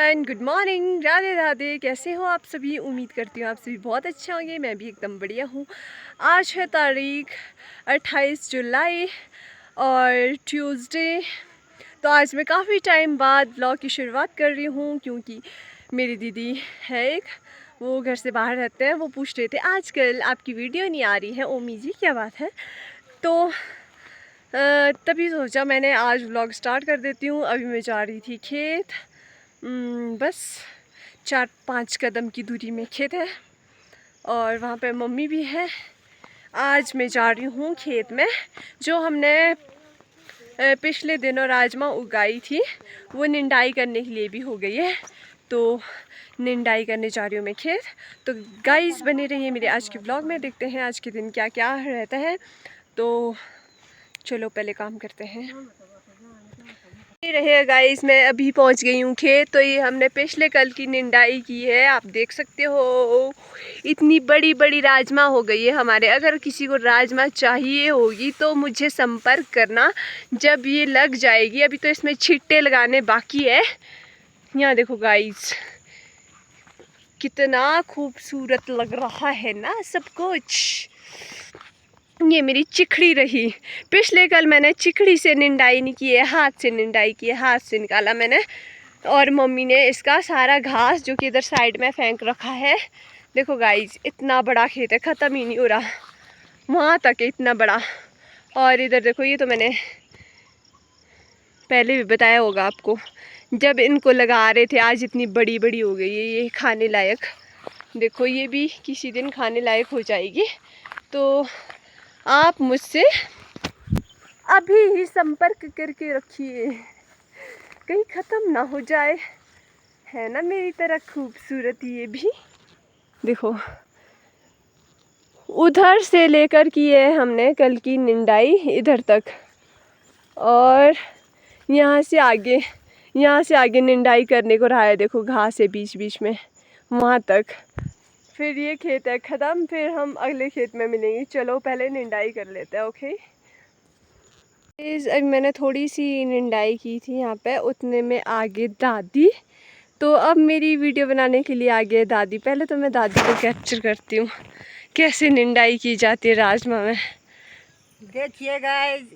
Everyone, good morning, Radhe Radhe. कैसे हो आप सभी? उम्मीद करती हूँ आप सभी बहुत अच्छे होंगे। मैं भी एकदम बढ़िया हूँ। आज है तारीख 28 जुलाई और ट्यूसडे। तो आज मैं काफ़ी टाइम बाद ब्लॉग की शुरुआत कर रही हूँ क्योंकि मेरी दीदी है एक, वो घर से बाहर रहते हैं। वो पूछ रहे थे आजकल आपकी वीडियो नहीं आ रही है ओमी जी, क्या बात है? तो तभी सोचा मैंने आज व्लॉग स्टार्ट कर देती हूँ। अभी मैं जा रही थी खेत, बस 4-5 कदम की दूरी में खेत है और वहाँ पे मम्मी भी है। आज मैं जा रही हूँ खेत में। जो हमने पिछले दिनों राजमा उगाई थी वो निंदाई करने के लिए भी हो गई है, तो निंदाई करने जा रही हूँ मैं खेत। तो गाइस बने रहिए मेरे आज के ब्लॉग में, देखते हैं आज के दिन क्या क्या रहता है। तो चलो पहले काम करते हैं। रहे गाइस, मैं अभी पहुंच गई हूँ खेत। तो ये हमने पिछले कल की निंदाई की है, आप देख सकते हो। इतनी बड़ी बड़ी राजमा हो गई है हमारे। अगर किसी को राजमा चाहिए होगी तो मुझे संपर्क करना जब ये लग जाएगी। अभी तो इसमें छिट्टे लगाने बाकी है। यहाँ देखो गाइस, कितना खूबसूरत लग रहा है ना सब कुछ। ये मेरी चिखड़ी रही। पिछले कल मैंने चिखड़ी से निंदाई नहीं की है, हाथ से निंदाई की है, हाथ से निकाला मैंने। और मम्मी ने इसका सारा घास जो कि इधर साइड में फेंक रखा है। देखो गाइस, इतना बड़ा खेत है, ख़त्म ही नहीं हो रहा, वहाँ तक है इतना बड़ा। और इधर देखो, ये तो मैंने पहले भी बताया होगा आपको, जब इनको लगा रहे थे आज इतनी बड़ी बड़ी हो गई है ये खाने लायक। देखो ये भी किसी दिन खाने लायक हो जाएगी। तो आप मुझसे अभी ही संपर्क करके रखिए, कहीं ख़त्म ना हो जाए, है ना मेरी तरह खूबसूरत। ये भी देखो, उधर से लेकर की है हमने कल की निंदाई इधर तक, और यहाँ से आगे निंदाई करने को रहा है। देखो घास है बीच बीच में वहाँ तक। फिर ये खेत है ख़त्म, फिर हम अगले खेत में मिलेंगे। चलो पहले निंदाई कर लेते हैं, ओके। अभी मैंने थोड़ी सी निंदाई की थी यहाँ पे, उतने में आगे दादी। तो अब मेरी वीडियो बनाने के लिए आ गए दादी। पहले तो मैं दादी को कैप्चर करती हूँ कैसे निंदाई की जाती है राजमा में। देखिए गाइस,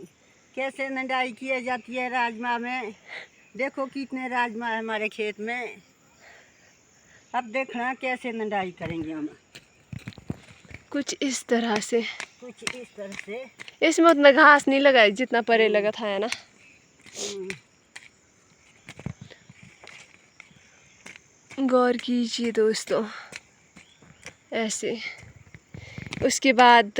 कैसे निंदाई की जाती है राजमा में। देखो कितने राजमा है हमारे खेत में। अब देखना कैसे निंदाई करेंगे हम। कुछ इस तरह से, कुछ इस तरह से। इसमें उतना घास नहीं लगा है जितना परे लगा था, है ना। गौर कीजिए दोस्तों, ऐसे। उसके बाद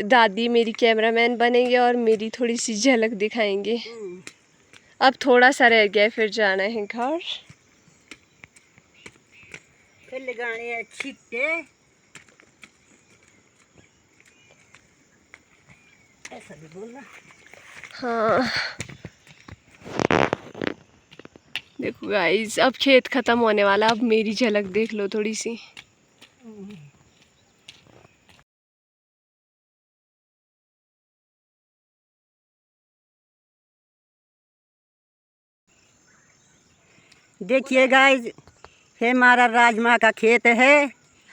दादी मेरी कैमरामैन बनेंगे और मेरी थोड़ी सी झलक दिखाएंगे। अब थोड़ा सा रह गया, फिर जाना है घर। फिर लगाने हैं छिट्टे, ऐसा भी बोलना। हाँ देखो गाइस, अब खेत ख़त्म होने वाला। अब मेरी झलक देख लो थोड़ी सी। देखिए गाइस, ये हमारा राजमा का खेत है।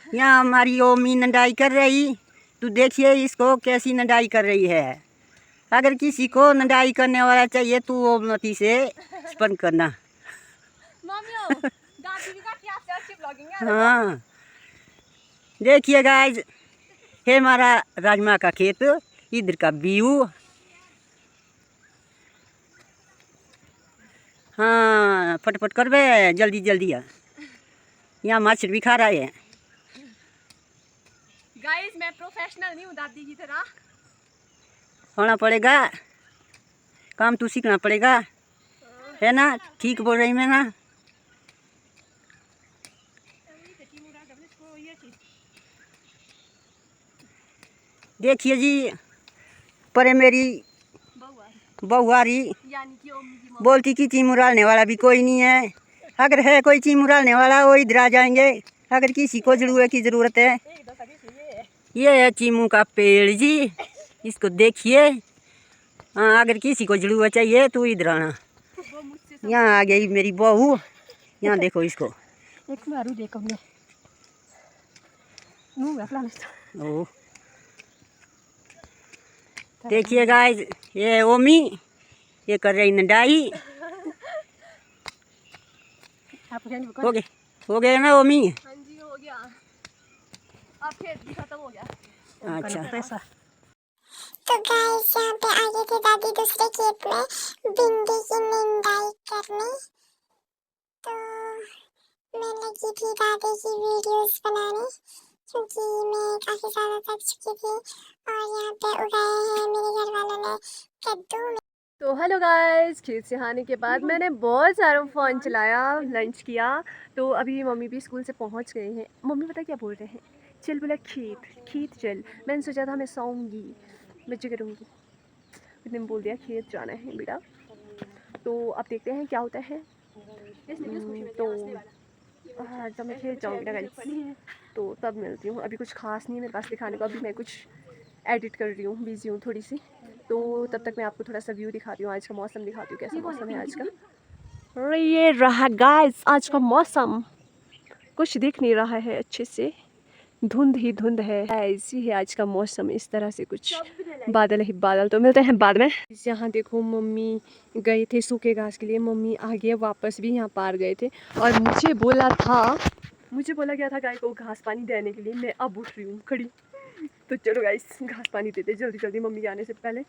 यहाँ हमारी ओमी निंदाई कर रही। तो देखिए इसको कैसी निंदाई कर रही है। अगर किसी को निंदाई करने वाला चाहिए तो वो ओमती से संपर्क करना। हाँ देखिए गाइस, ये हमारा राजमा का खेत, इधर का व्यू। हाँ फटफट कर बे, जल्दी जल्दी है। यहाँ मछली भी खा रहा है। गाइस मैं प्रोफेशनल नहीं हूँ दादी की तरह। होना पड़ेगा, काम तो सीखना पड़ेगा, है ना। ठीक बोल रही मैं ना। देखिए जी, पर मेरी बहुआरी बोलती कि चीमू डालने वाला भी कोई नहीं है। अगर है कोई चीमू डालने वाला वो इधर आ जाएंगे। अगर किसी को जरूरत की ज़रूरत है, ये है चीमू का पेड़ जी, इसको देखिए। हाँ अगर किसी को जरूरत चाहिए तो इधर आना। यहाँ आ गई मेरी बहू, यहाँ देखो इसको। एक मारू देखो मैं मुंह में फलाना। ओ देखिए गाइस, ये ओमी ये कर रही नडाई। हो गया ना ओमी? हाँ जी हो गया, अब खेत भी खत्म हो गया। अच्छा पैसा तो गाइस यहाँ पे आ गए थे दादी दूसरे खेत में भिंडी की निंदाई करने। तो मैं लगी थी दादी की वीडियोस बनाने क्योंकि मैं काफी ज्यादा थक चुकी थी। और यहाँ पे उगाए हैं मेरे घर वालों ने कद्दू। तो हेलो गाइस, खेत से आने के बाद मैंने बहुत सारा फ़ोन चलाया, लंच किया। तो अभी मम्मी भी स्कूल से पहुंच गए हैं। मम्मी पता क्या बोल रहे हैं, चल बोला खेत चल। मैंने सोचा था मैं सोऊंगी, मजे करूँगी, इतने में बोल दिया खेत जाना है बेटा। तो अब देखते हैं क्या होता है। तो जब मैं खेत जाऊँगी ना गाइस तो तब मिलती हूँ। अभी कुछ खास नहीं है मेरे पास दिखाने को, अभी मैं कुछ एडिट कर रही हूँ, बिजी हूँ थोड़ी सी। तो तब तक मैं आपको थोड़ा सा व्यू दिखाती हूँ, आज का मौसम दिखाती हूँ कैसा मौसम है आज का। और ये रहा गाइस आज का मौसम, कुछ दिख नहीं रहा है अच्छे से, धुंध ही धुंध है। ऐसी है आज का मौसम, इस तरह से कुछ बादल ही बादल। तो मिलते हैं बाद में। यहाँ देखो मम्मी गए थे सूखे घास के लिए, मम्मी आ गए वापस भी, यहाँ पार गए थे और मुझे बोला गया था गाय को घास पानी देने के लिए। मैं अब उठ रही हूँ खड़ी। तो चलो गाइस घास पानी देते जल्दी जल्दी मम्मी के आने से पहले।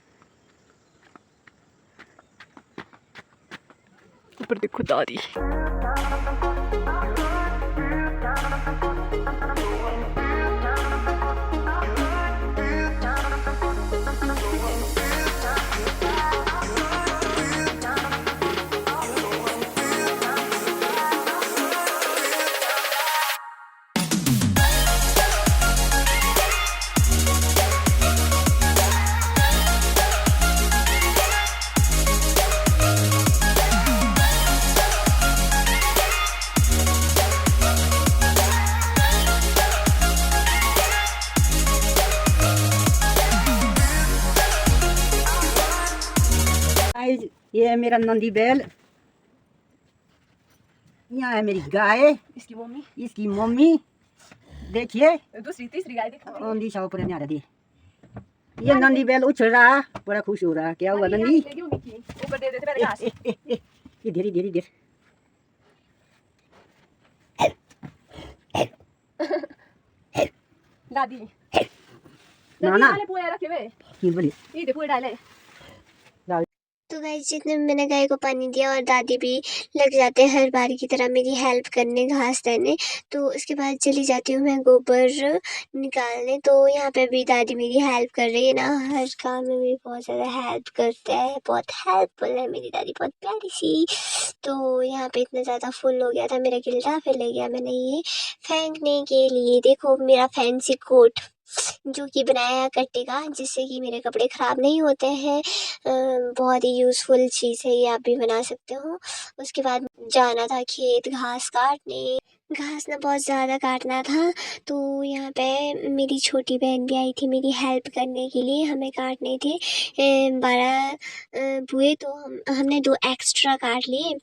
ऊपर देखो दादी। गाइस, ये है मेरा नंदी बैल, यहाँ है मेरी गाय, इसकी मम्मी देखिए, दूसरी तीसरी गाय देखो। नंदी साव पर नहीं आ रही। ये नंदी बैल उछल रहा, बड़ा खुश हो रहा। क्या हुआ नंदी? ऊपर दे देते पहले घास। इधर इधर इधर। दादी नाना वाले पुए रखे हुए, की बोली ये देखो डाले। तो गाइस जितने में मैंने गाय को पानी दिया और दादी भी लग जाते हैं हर बार की तरह मेरी हेल्प करने घास देने। तो उसके बाद चली जाती हूँ मैं गोबर निकालने। तो यहाँ पे भी दादी मेरी हेल्प कर रही है ना, हर काम में मेरी बहुत ज़्यादा हेल्प करते हैं, बहुत हेल्पफुल है मेरी दादी, बहुत प्यारी सी। तो यहाँ पे इतना ज़्यादा फुल हो गया था मेरा गिल्ला, फिर ले गया मैंने ये फेंकने के लिए। देखो मेरा फैंसी कोट जो कि बनाया कट्टे का, जिससे कि मेरे कपड़े ख़राब नहीं होते हैं। बहुत ही यूज़फुल चीज़ है ये, आप भी बना सकते हो। उसके बाद जाना था खेत घास काटने। घास ना बहुत ज़्यादा काटना था, तो यहाँ पे मेरी छोटी बहन भी आई थी मेरी हेल्प करने के लिए। हमें काटने थे 12 बुए, तो हमने 2 एक्स्ट्रा काट लिए।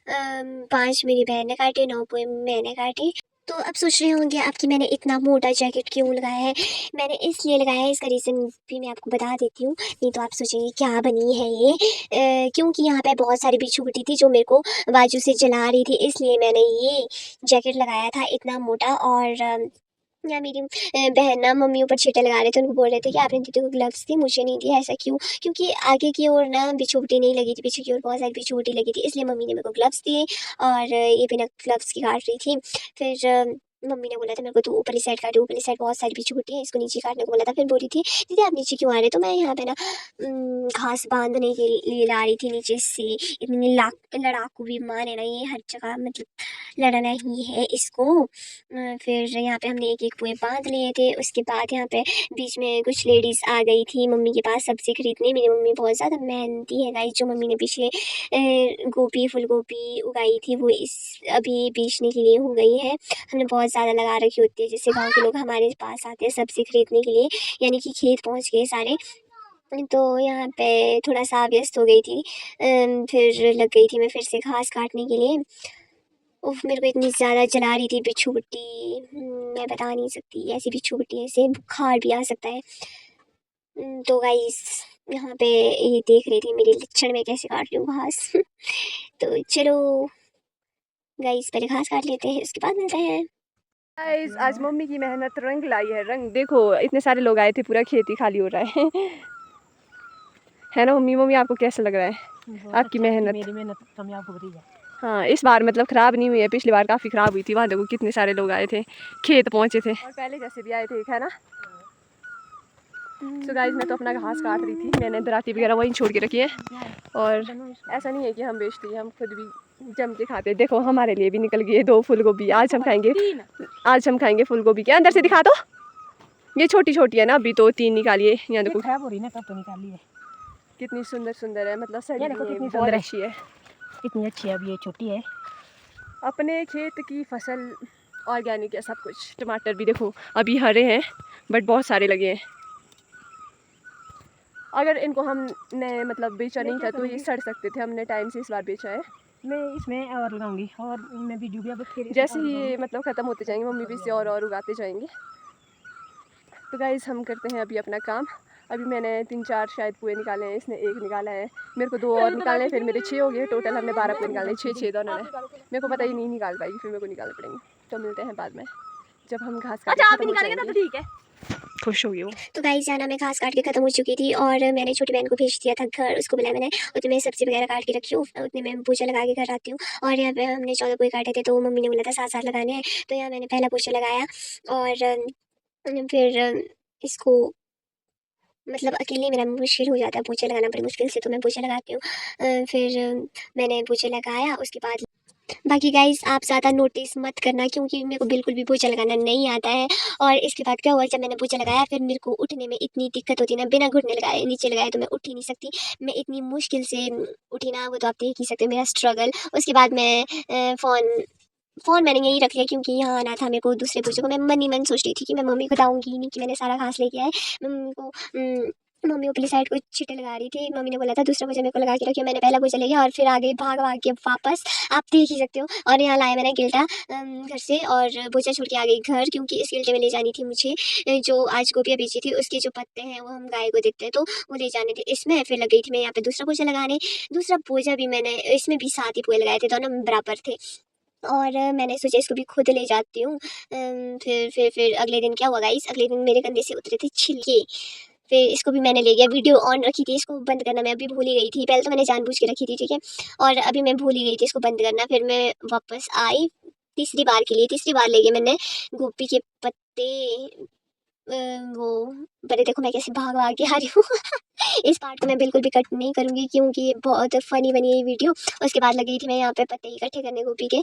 5 मेरी बहन ने काटे, 9 बुए मैंने काटे। तो अब सोच रहे होंगे आपकी मैंने इतना मोटा जैकेट क्यों लगाया है। मैंने इसलिए लगाया है, इसका रीज़न भी मैं आपको बता देती हूँ, नहीं तो आप सोचेंगे क्या बनी है ये। क्योंकि यहाँ पे बहुत सारी बिच्छू गुटी थी जो मेरे को बाजू से जला रही थी, इसलिए मैंने ये जैकेट लगाया था इतना मोटा। और या मेरी बहन ना मम्मी ऊपर छींटे लगा रहे थे, उनको बोल रहे थे कि आपने दीदी को ग्लव्स दी मुझे नहीं दिया, ऐसा क्यों? क्योंकि आगे की ओर ना बिच्छू गुटी नहीं लगी थी, पीछे की ओर बहुत सारी बिच्छू गुटी लगी थी, इसलिए मम्मी ने मेरे को ग्लव्स दिए। और ये बिना ग्लव्स की काट रही थी। फिर मम्मी ने बोला था मेरे को, तू ऊपरी साइड काटी, ऊपरी साइड बहुत सारी बिच्छू गुटी है, इसको नीचे काटने को बोला था। फिर बोली थी दीदी आप नीचे क्यों आ रहे? तो मैं यहाँ पे ना घास बांधने के लिए ला रही थी नीचे से। इतनी लड़ाकू विमान है ना ये, हर जगह मतलब लड़ना ही है इसको। फिर यहाँ पे हमने एक एक पुए बांध लिए थे। उसके बाद यहाँ पे बीच में कुछ लेडीज़ आ गई थी मम्मी के पास सब्ज़ी खरीदने। मेरी मम्मी बहुत ज़्यादा मेहनती है गाइस। जो मम्मी ने पिछले गोभी फूल गोभी उगाई थी वो इस अभी बेचने के लिए हो गई है। हमने बहुत ज़्यादा लगा रखी होती है, जिससे गाँव के लोग हमारे पास आते हैं सब्ज़ी खरीदने के लिए, यानी कि खेत पहुँच गए सारे। तो यहाँ पे थोड़ा सा व्यस्त हो गई थी। फिर लग गई थी मैं फिर से घास काटने के लिए। उफ, मेरे को इतनी ज़्यादा जला रही थी बिच्छू बुट्टी, मैं बता नहीं सकती। ऐसी बिच्छू बुट्टी है, इससे बुखार भी आ सकता है। तो गाइस यहाँ पे ये देख रही थी मेरी लक्षण में कैसे काट रही हूँ घास। तो चलो गाइस पहले घास काट लेते हैं, उसके बाद मिलते हैं। गाइस आज मम्मी की मेहनत रंग लाई है। रंग देखो, इतने सारे लोग आए थे, पूरा खेती खाली हो रहा है ना मम्मी? मम्मी आपको कैसा लग रहा है आपकी मेहनत? मेरी मेहनत कामयाब हो रही है। हाँ, इस बार मतलब ख़राब नहीं हुई है, पिछली बार काफ़ी ख़राब हुई थी। वहाँ देखो कितने सारे लोग आए थे, खेत पहुँचे थे, और पहले जैसे भी आए थे, है ना? तो गाइस मैं तो अपना घास काट रही थी, मैंने दराती वगैरह वहीं छोड़ के रखी है। और ऐसा नहीं है कि हम बेचते हैं, हम खुद भी जम के खाते हैं। देखो हमारे लिए भी निकल गई 2 फूल गोभी। आज हम खाएंगे फूल गोभी के। अंदर से दिखा दो, ये छोटी छोटी है ना, अभी तो 3 निकालिए। यहाँ देखो खराब हो रही ना, तब तो निकाली है। कितनी सुंदर सुंदर है, मतलब सड़ी ये देखो हुई है, कितनी बहुत सुंदर है। अच्छी है। कितनी अच्छी है, अब ये छोटी है। अपने खेत की फसल ऑर्गेनिक है सब कुछ। टमाटर भी देखो अभी हरे हैं, बट बहुत सारे लगे हैं। अगर इनको हमने मतलब बेचा नहीं था तो ये सड़ सकते थे। हमने टाइम से इस बार बेचा है। मैं इसमें और लगाऊंगी, और मैं वीडियो भी अब फिर जैसे ही ये मतलब ख़त्म होते जाएंगे, मम्मी भी इसे और उगाते जाएंगे। तो गाइस हम करते हैं अभी अपना काम। अभी मैंने 3-4 शायद पुए निकाले हैं, इसने 1 निकाला है, मेरे को 2 और निकालने हैं, फिर मेरे 6 हो गए टोटल। हमने 12 पुए निकाले, 6 दोनों ने। मेरे को पता ही नहीं निकाल पाएगी, फिर मेरे को निकालने पड़ेंगे। तो मिलते हैं बाद में जब हम घास काट के खत्म हो जाएंगे। ठीक है, खुश हो गई वो। तो गाइस जाना मैं घास काट के ख़त्म हो चुकी थी और मैंने छोटी बहन को भेज दिया था घर। उसको बुलाया मैंने, उतने में सब्ज़ी वगैरह काट के रखी हूँ, उतने में पोछा लगा के घर आती हूँ। और यहाँ पे हमने 14 पोए काटे थे, तो मम्मी ने बोला था 7-7 लगाने हैं। तो यहाँ मैंने पहला पोछा लगाया और फिर इसको मतलब अकेले मेरा मुश्किल हो जाता है पोछा लगाना बड़ी मुश्किल से, तो मैं पोछा लगाती हूँ। फिर मैंने पोछा लगाया, उसके बाद बाकी गाइस आप ज़्यादा नोटिस मत करना, क्योंकि मेरे को बिल्कुल भी पोछा लगाना नहीं आता है। और इसके बाद क्या हुआ, जब मैंने पोछा लगाया फिर मेरे को उठने में इतनी दिक्कत होती ना, बिना घुटने लगाए नीचे लगाए तो मैं उठ ही नहीं सकती। मैं इतनी मुश्किल से उठी ना, वो तो आप देख ही सकते हो मेरा स्ट्रगल। उसके बाद मैं फ़ोन मैंने यहीं रख लिया, क्योंकि यहाँ आना था मेरे को दूसरे पोछे को। मैं मन ही मन सोच रही थी कि मैं मम्मी को बताऊँगी ही नहीं कि मैंने सारा घास लेके आए। मम्मी को मम्मी ऊपरली साइड को छींटे लगा रही थी। मम्मी ने बोला था दूसरा पोछा मेरे को लगा के रखियो। मैंने पहला पोछा ले लिया और फिर आ गई भाग-भाग के वापस। आप देख ही सकते हो। और यहाँ लाया मैंने गिल्टा घर से, और पोछा छोड़ के आ गई घर, क्योंकि इस गिल्टे में ले जानी थी मुझे जो आज गोभियाँ बेची थी उसके जो पत्ते हैं वो हम गाय को देते हैं, तो वो ले जाने थे इसमें। फिर लग गई थी मैं यहाँ पे दूसरा पोछा लगाने। दूसरा पोछा भी मैंने इसमें भी 7 ही पोए लगाए थे, दोनों बराबर थे। और मैंने सोचा इसको भी खुद ले जाती हूँ। फिर अगले दिन क्या हुआ गाइस, अगले दिन मेरे कंधे से उतरे थे छिलके। फिर इसको भी मैंने ले गया। वीडियो ऑन रखी थी, इसको बंद करना मैं अभी भूल ही गई थी। पहले तो मैंने जानबूझ के रखी थी, ठीक है, और अभी मैं भूल ही गई थी इसको बंद करना। फिर मैं वापस आई तीसरी बार के लिए, तीसरी बार ले गई मैंने गोभी के पत्ते। वो पहले देखो मैं कैसे भाग-भाग के आ रही हूँ। इस पार्ट को मैं बिल्कुल भी कट नहीं करूँगी, क्योंकि ये बहुत फ़नी बनी है ये वीडियो। उसके बाद लगी थी मैं यहाँ पे पत्ते इकट्ठे करने गोभी के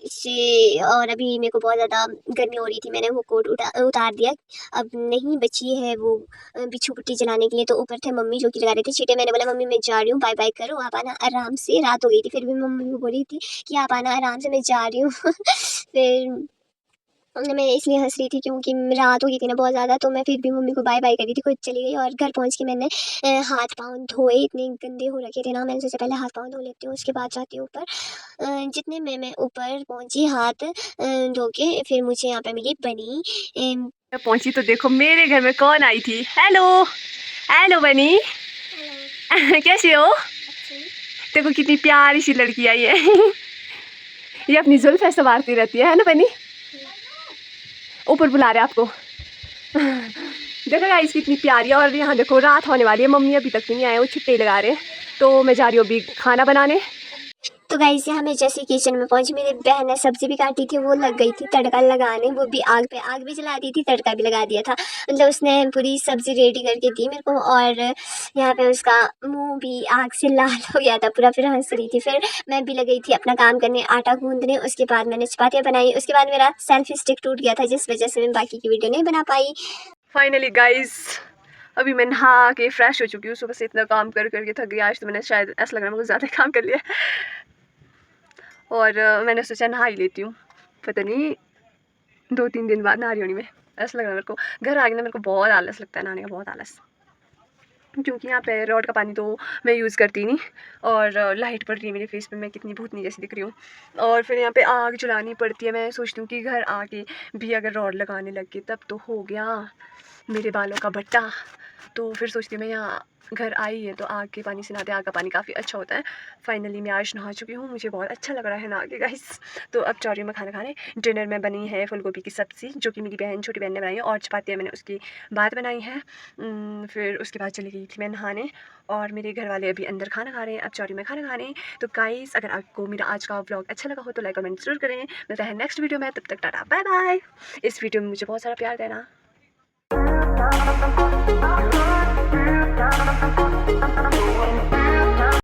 से। और अभी मेरे को बहुत ज़्यादा गर्मी हो रही थी, मैंने वो कोट उतार दिया। अब नहीं बची है वो बिच्छू पट्टी जलाने के लिए, तो ऊपर थे मम्मी जो कि लगा रहे थे छींटे। मैंने बोला मम्मी मैं जा रही हूँ, बाय बाय करो, आप आना आराम से। रात हो गई थी फिर भी मम्मी को बोल रही थी कि आप आना आराम से, मैं जा रही हूँ। फिर मैं इसलिए हँस रही थी क्योंकि रात हो गई थी ना बहुत ज़्यादा, तो मैं फिर भी मम्मी को बाय बाय कर रही थी, खुद चली गई। और घर पहुँच के मैंने हाथ पाँव धोए, इतने गंदे हो रखे थे ना, मैंने सोचा पहले हाथ पाँव धो लेती हूँ उसके बाद जाती हूँ ऊपर। जितने में मैं ऊपर पहुँची हाथ धो के, फिर मुझे यहाँ पे मिली बनी। पहुंची तो देखो मेरे घर में कौन आई थी। हेलो हेलो बनी। कैसे हो? देखो कितनी प्यारी सी लड़की आई है। ये अपनी जुल्फ ऐसे संवारती रहती है ना बनी? ऊपर बुला रहे आपको। देखो गाइस कितनी प्यारी है। और यहाँ देखो रात होने वाली है, मम्मी अभी तक नहीं आए, वो छुट्टे लगा रहे हैं। तो मैं जा रही हूँ अभी खाना बनाने। तो गाइस यहाँ मैं जैसे किचन में पहुंची, मेरी बहन ने सब्जी भी काटी थी, वो लग गई थी तड़का लगाने, वो भी आग पे, आग भी जला दी थी, तड़का भी लगा दिया था। मतलब उसने पूरी सब्जी रेडी करके दी मेरे को। और यहाँ पे उसका मुंह भी आग से लाल हो गया था पूरा, फिर हंस रही थी। फिर मैं भी लग गई थी अपना काम करने, आटा गूंदने। उसके बाद मैंने चपातियाँ बनाई। उसके बाद मेरा सेल्फी स्टिक टूट गया था, जिस वजह से मैं बाकी की वीडियो नहीं बना पाई। फाइनली गाइस अभी मैं नहा के फ्रेश हो चुकी हूँ। सुबह से इतना काम कर करके थक गई। आज तो मैंने शायद ऐसा लग रहा है मुझे ज़्यादा काम कर लिया। और मैंने सोचा नहा ही लेती हूँ। पता नहीं 2-3 दिन बाद नहा रही होनी मैं, ऐसा लग रहा है मेरे को। घर आ गई ना, मेरे को बहुत आलस लगता है नहाने का, बहुत आलस। क्योंकि यहाँ पे रॉड का पानी तो मैं यूज़ करती नहीं, और लाइट पड़ रही है मेरे फेस पे, मैं कितनी भूतनी जैसी दिख रही हूँ। और फिर यहाँ पे आग जलानी पड़ती है। मैं सोचती हूँ कि घर आके भी अगर रॉड लगाने लग गए तब तो हो गया मेरे बालों का बट्टा। तो फिर सोचती हूँ मैं यहाँ घर आई है तो आग के पानी से नहाते, आग का पानी काफ़ी अच्छा होता है। फाइनली मैं आज नहा चुकी हूँ, मुझे बहुत अच्छा लग रहा है नहा के गाइस। तो अब जा रही हूँ मैं खाना खाने। डिनर में बनी है फूल गोभी की सब्ज़ी, जो कि मेरी बहन, छोटी बहन ने बनाई है, और चपातियाँ मैंने उसकी बाद बनाई है। फिर उसके बाद चली गई थी मैं नहाने, और मेरे घर वाले अभी अंदर खाना खा रहे हैं। अब जा रही हूँ मैं खाना खाने। तो गाइस, अगर आपको मेरा आज का व्लॉग अच्छा लगा हो तो लाइक कमेंट जरूर करें। मिलता है नेक्स्ट वीडियो में, तब तक टाटा बाय बाय। इस वीडियो में मुझे बहुत सारा प्यार देना।